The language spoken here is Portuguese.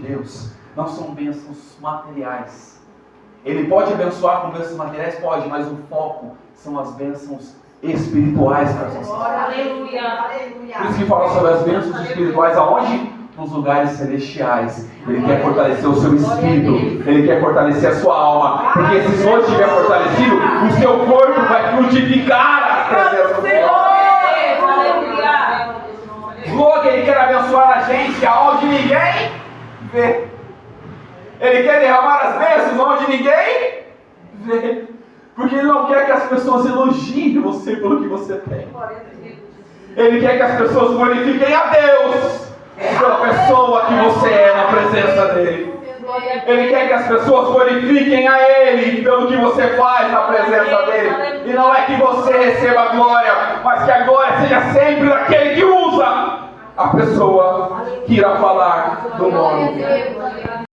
Deus não são bênçãos materiais. Ele pode abençoar com bênçãos materiais? Pode, mas o foco são as bênçãos espirituais para as nossas vidas. Aleluia. Por isso que fala sobre as bênçãos espirituais aonde? Nos lugares celestiais. Ele quer fortalecer o seu espírito. Ele quer fortalecer a sua alma. Porque se hoje estiver fortalecido, o seu corpo vai frutificar a presença do Senhor. Logo, Ele quer abençoar a gente aonde ninguém vê. Ele quer derramar as bênçãos onde ninguém vê. Porque Ele não quer que as pessoas elogiem você pelo que você tem. Ele quer que as pessoas glorifiquem a Deus pela pessoa que você é na presença dEle. Ele quer que as pessoas glorifiquem a Ele pelo que você faz na presença dEle. E não é que você receba a glória, mas que a glória seja sempre daquele que usa a pessoa que irá falar do nome dEle.